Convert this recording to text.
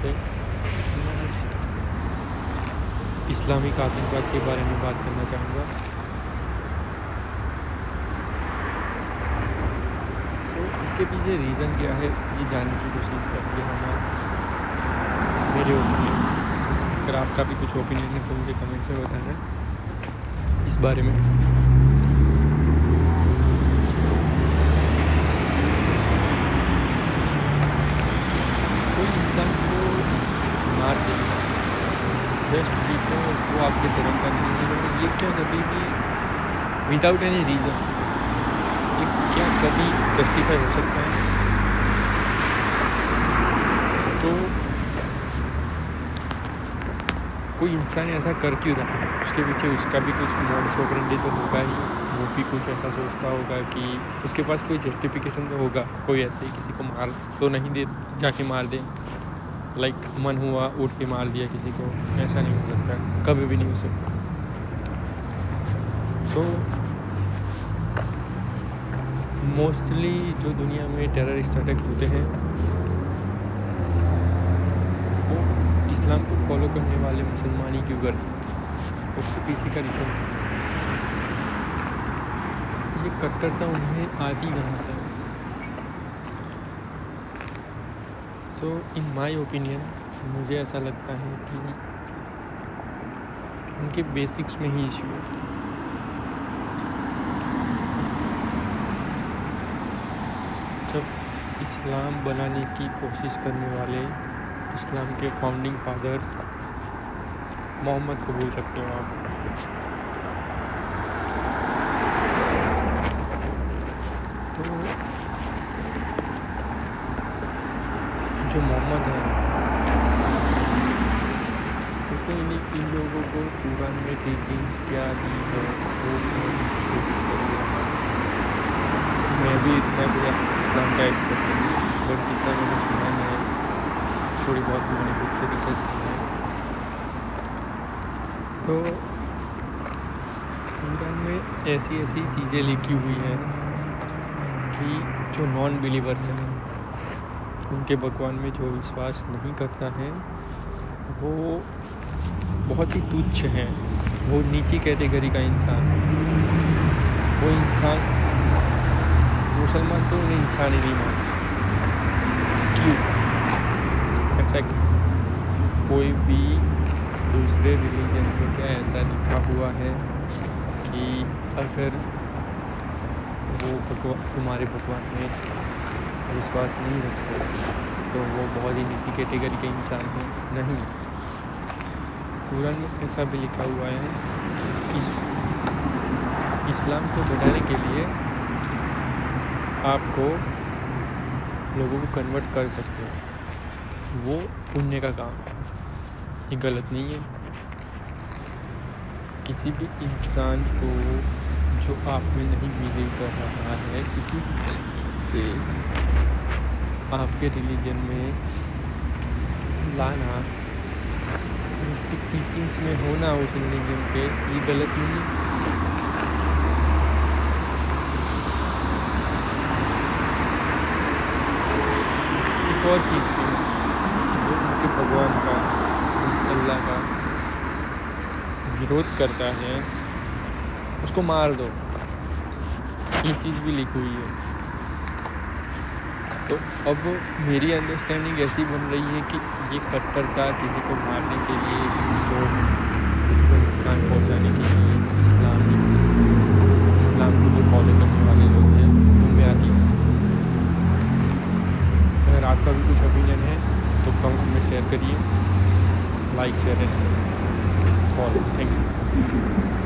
पे मैं इस्लामिक आतंकवाद के बारे में बात करना चाहूँगा। तो इसके पीछे रीज़न क्या है ये जानने की कोशिश करिए मेरे ओपिनियन। अगर आपका भी कुछ ओपिनियन है तो मुझे कमेंट में बताना इस बारे में। कोई इंसान को मार दे जस्ट बिकॉज वो आपके धर्म का नहीं है, ये क्या कभी भी विदाउट एनी रीज़न ये क्या कभी जस्टिफाई हो सकता है? तो कोई इंसान ऐसा कर क्यों रहा है? उसके पीछे उसका भी कुछ मोडस ऑपरेंडी तो होगा ही। वो भी कुछ ऐसा सोचता होगा कि उसके पास कोई जस्टिफिकेशन तो होगा। कोई ऐसे ही किसी को मार तो नहीं दे जाके मार दे, लाइक मन हुआ उठ के मार दिया किसी को। ऐसा नहीं हो सकता, कभी भी नहीं हो सकता। तो मोस्टली जो दुनिया में टेररिस्ट अटैक होते हैं वो इस्लाम को फॉलो करने वाले मुसलमान ही क्यों करते हैं? उसके पीछे का रीज़न ये कट्टरता उन्हें आती कहाँ से? सो इन माय ओपिनियन मुझे ऐसा लगता है कि उनके बेसिक्स में ही इशू है। जब इस्लाम बनाने की कोशिश करने वाले इस्लाम के फाउंडिंग फादर मोहम्मद को बोल सकते हो आप, तो जो मोहम्मद है उसने इन लोगों को कुरान में टीचिंग्स क्या दी है वो कोशिश करेंगे। मैं भी इतना भी इस्लाम का एक्सपर्ट नहीं, बट जितना मैंने सुना है थोड़ी बहुत मैंने खुद से रिसर्च की है, तो कुरान में ऐसी ऐसी चीज़ें लिखी हुई हैं कि जो नॉन बिलीवर्स हैं उनके भगवान में जो विश्वास नहीं करता है वो बहुत ही तुच्छ है, वो नीची कैटेगरी का इंसान। वो इंसान मुसलमान तो उन्हें इंसान ही नहीं मानते। क्यों ऐसा? कोई भी दूसरे रिलीजन में क्या ऐसा लिखा हुआ है कि अगर वो तुम्हारे भगवान में विश्वास नहीं रखते तो वो बहुत ही नीची कैटेगरी के इंसान हैं? नहीं, कुरान में ऐसा भी लिखा हुआ है कि इस्लाम को बढ़ाने के लिए आपको लोगों को कन्वर्ट कर सकते हो, वो पुण्य का काम है, ये गलत नहीं है। किसी भी इंसान को जो आप में नहीं बिलीव कर रहा है किसी भी तरीके से आपके रिलीजन में लाना, उसकी टीचिंग्स में होना उस रिलीजन के, ये गलत नहीं है। एक और चीज़ थी जो उनके भगवान का, उनके अल्लाह का विरोध करता है उसको मार दो, ये चीज़ भी लिखी हुई है। तो अब मेरी अंडरस्टैंडिंग ऐसी बन रही है कि ये कट्टरता किसी को मारने के लिए, तो किसी को नुकसान पहुंचाने के लिए इस्लाम को जो फॉलो करने वाले लोग हैं उनमें आती है। अगर आपका भी कुछ ओपिनियन है तो कमेंट में शेयर करिए, like share and follow. Thank you.